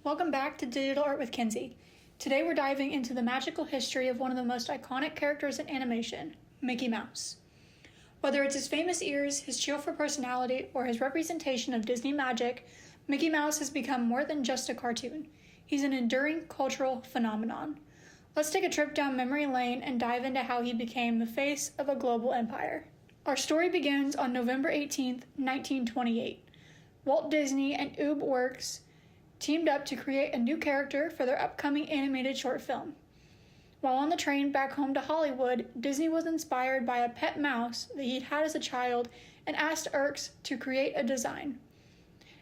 Welcome back to Digital Art with Kenzie. Today we're diving into the magical history of one of the most iconic characters in animation, Mickey Mouse. Whether it's his famous ears, his cheerful personality, or his representation of Disney magic, Mickey Mouse has become more than just a cartoon. He's an enduring cultural phenomenon. Let's take a trip down memory lane and dive into how he became the face of a global empire. Our story begins on November 18th, 1928. Walt Disney and Ub Works teamed up to create a new character for their upcoming animated short film. While on the train back home to Hollywood, Disney was inspired by a pet mouse that he'd had as a child and asked Urks to create a design.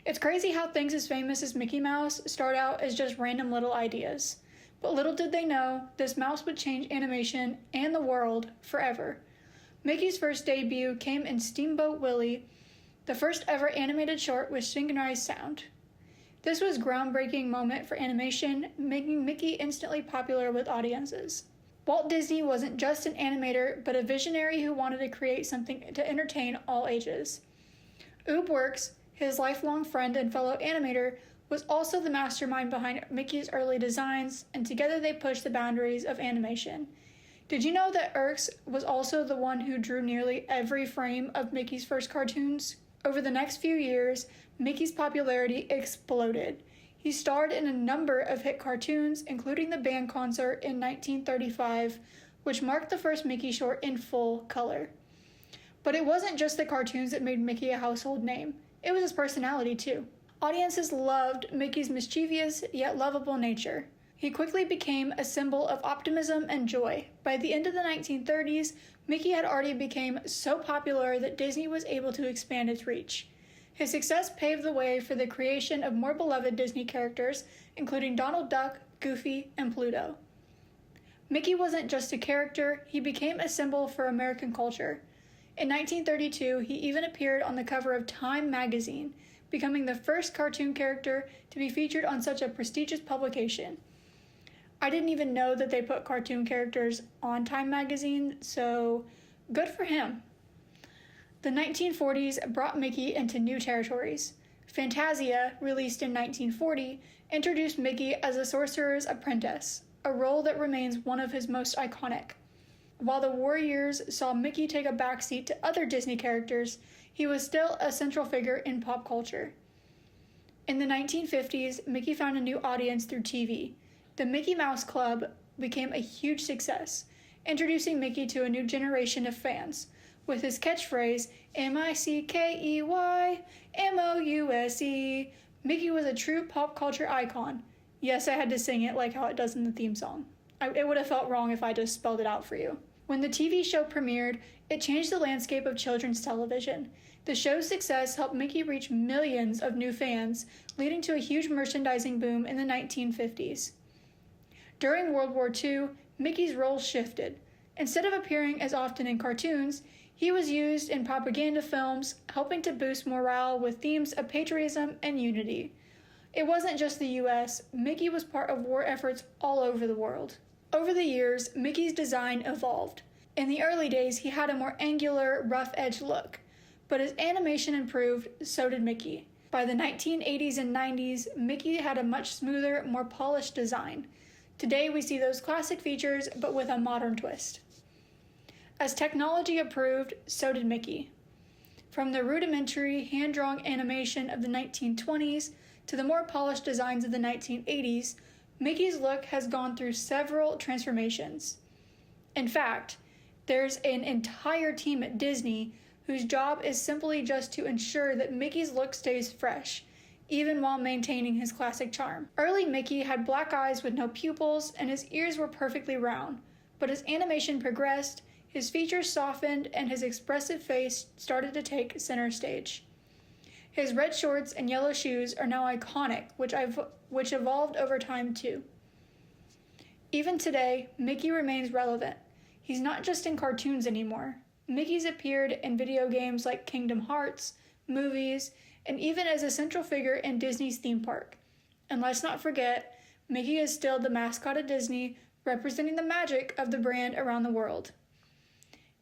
It's crazy how things as famous as Mickey Mouse start out as just random little ideas. But little did they know, this mouse would change animation and the world forever. Mickey's first debut came in Steamboat Willie, the first ever animated short with synchronized sound. This was a groundbreaking moment for animation, making Mickey instantly popular with audiences. Walt Disney wasn't just an animator, but a visionary who wanted to create something to entertain all ages. Ub Works, his lifelong friend and fellow animator, was also the mastermind behind Mickey's early designs, and together they pushed the boundaries of animation. Did you know that Urks was also the one who drew nearly every frame of Mickey's first cartoons? Over the next few years, Mickey's popularity exploded. He starred in a number of hit cartoons, including the band concert in 1935, which marked the first Mickey short in full color. But it wasn't just the cartoons that made Mickey a household name. It was his personality, too. Audiences loved Mickey's mischievous yet lovable nature. He quickly became a symbol of optimism and joy. By the end of the 1930s, Mickey had already become so popular that Disney was able to expand its reach. His success paved the way for the creation of more beloved Disney characters, including Donald Duck, Goofy, and Pluto. Mickey wasn't just a character, he became a symbol for American culture. In 1932, he even appeared on the cover of Time magazine, becoming the first cartoon character to be featured on such a prestigious publication. I didn't even know that they put cartoon characters on Time magazine, so good for him. The 1940s brought Mickey into new territories. Fantasia, released in 1940, introduced Mickey as a sorcerer's apprentice, a role that remains one of his most iconic. While the war years saw Mickey take a backseat to other Disney characters, he was still a central figure in pop culture. In the 1950s, Mickey found a new audience through TV. The Mickey Mouse Club became a huge success, introducing Mickey to a new generation of fans. With his catchphrase, M-I-C-K-E-Y-M-O-U-S-E, Mickey was a true pop culture icon. Yes, I had to sing it like how it does in the theme song. It would have felt wrong if I just spelled it out for you. When the TV show premiered, it changed the landscape of children's television. The show's success helped Mickey reach millions of new fans, leading to a huge merchandising boom in the 1950s. During World War II, Mickey's role shifted. Instead of appearing as often in cartoons, he was used in propaganda films, helping to boost morale with themes of patriotism and unity. It wasn't just the US, Mickey was part of war efforts all over the world. Over the years, Mickey's design evolved. In the early days, he had a more angular, rough-edged look. But as animation improved, so did Mickey. By the 1980s and 90s, Mickey had a much smoother, more polished design. Today, we see those classic features, but with a modern twist. As technology improved, so did Mickey. From the rudimentary, hand-drawn animation of the 1920s to the more polished designs of the 1980s, Mickey's look has gone through several transformations. In fact, there's an entire team at Disney whose job is simply just to ensure that Mickey's look stays fresh, even while maintaining his classic charm. Early Mickey had black eyes with no pupils, and his ears were perfectly round. But as animation progressed, his features softened and his expressive face started to take center stage. His red shorts and yellow shoes are now iconic, which evolved over time too. Even today, Mickey remains relevant. He's not just in cartoons anymore. Mickey's appeared in video games like Kingdom Hearts, movies, and even as a central figure in Disney's theme park. And let's not forget, Mickey is still the mascot of Disney, representing the magic of the brand around the world.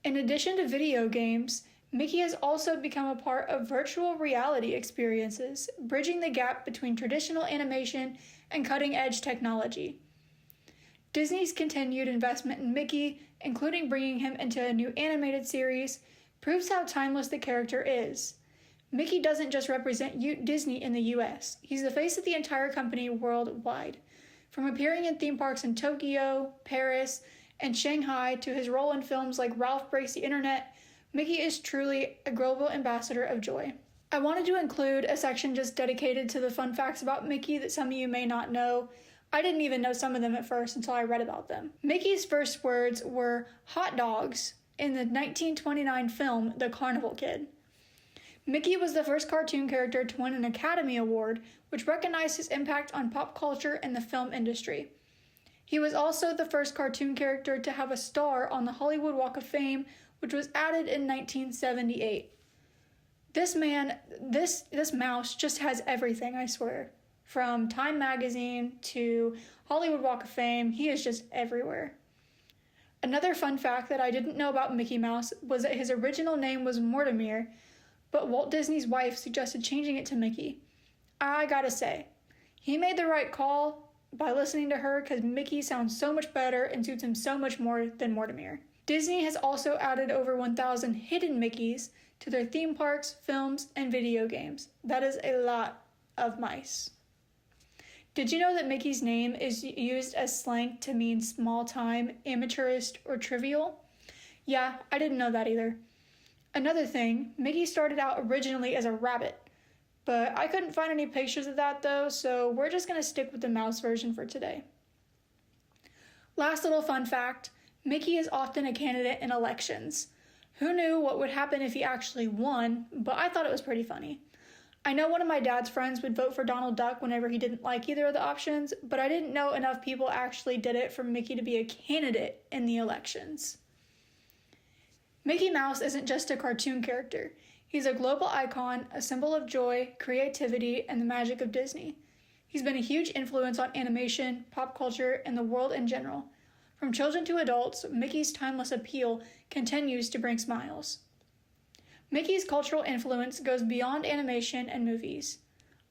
In addition to video games, Mickey has also become a part of virtual reality experiences, bridging the gap between traditional animation and cutting-edge technology. Disney's continued investment in Mickey, including bringing him into a new animated series, proves how timeless the character is. Mickey doesn't just represent Disney in the US, he's the face of the entire company worldwide. From appearing in theme parks in Tokyo, Paris, and Shanghai to his role in films like Ralph Breaks the Internet, Mickey is truly a global ambassador of joy. I wanted to include a section just dedicated to the fun facts about Mickey that some of you may not know. I didn't even know some of them at first until I read about them. Mickey's first words were hot dogs in the 1929 film The Carnival Kid. Mickey was the first cartoon character to win an Academy Award, which recognized his impact on pop culture and the film industry. He was also the first cartoon character to have a star on the Hollywood Walk of Fame, which was added in 1978. This mouse just has everything, I swear. From Time Magazine to Hollywood Walk of Fame, he is just everywhere. Another fun fact that I didn't know about Mickey Mouse was that his original name was Mortimer, but Walt Disney's wife suggested changing it to Mickey. I gotta say, he made the right call by listening to her because Mickey sounds so much better and suits him so much more than Mortimer. Disney has also added over 1,000 hidden Mickeys to their theme parks, films, and video games. That is a lot of mice. Did you know that Mickey's name is used as slang to mean small-time, amateurist, or trivial? Yeah, I didn't know that either. Another thing, Mickey started out originally as a rabbit, but I couldn't find any pictures of that though, so we're just going to stick with the mouse version for today. Last little fun fact, Mickey is often a candidate in elections. Who knew what would happen if he actually won, but I thought it was pretty funny. I know one of my dad's friends would vote for Donald Duck whenever he didn't like either of the options, but I didn't know enough people actually did it for Mickey to be a candidate in the elections. Mickey Mouse isn't just a cartoon character. He's a global icon, a symbol of joy, creativity, and the magic of Disney. He's been a huge influence on animation, pop culture, and the world in general. From children to adults, Mickey's timeless appeal continues to bring smiles. Mickey's cultural influence goes beyond animation and movies.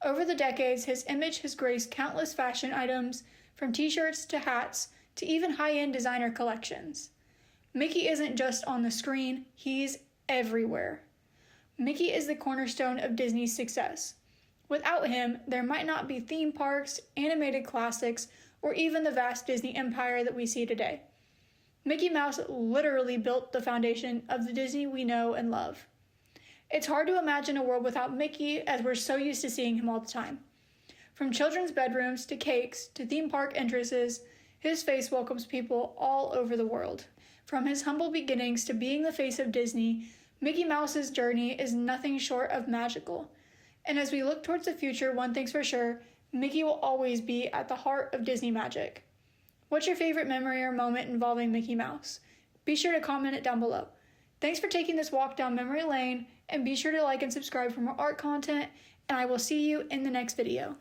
Over the decades, his image has graced countless fashion items, from t-shirts to hats to even high-end designer collections. Mickey isn't just on the screen, he's everywhere. Mickey is the cornerstone of Disney's success. Without him, there might not be theme parks, animated classics, or even the vast Disney empire that we see today. Mickey Mouse literally built the foundation of the Disney we know and love. It's hard to imagine a world without Mickey, as we're so used to seeing him all the time. From children's bedrooms to cakes to theme park entrances, his face welcomes people all over the world. From his humble beginnings to being the face of Disney, Mickey Mouse's journey is nothing short of magical. And as we look towards the future, one thing's for sure, Mickey will always be at the heart of Disney magic. What's your favorite memory or moment involving Mickey Mouse? Be sure to comment it down below. Thanks for taking this walk down memory lane, and be sure to like and subscribe for more art content, and I will see you in the next video.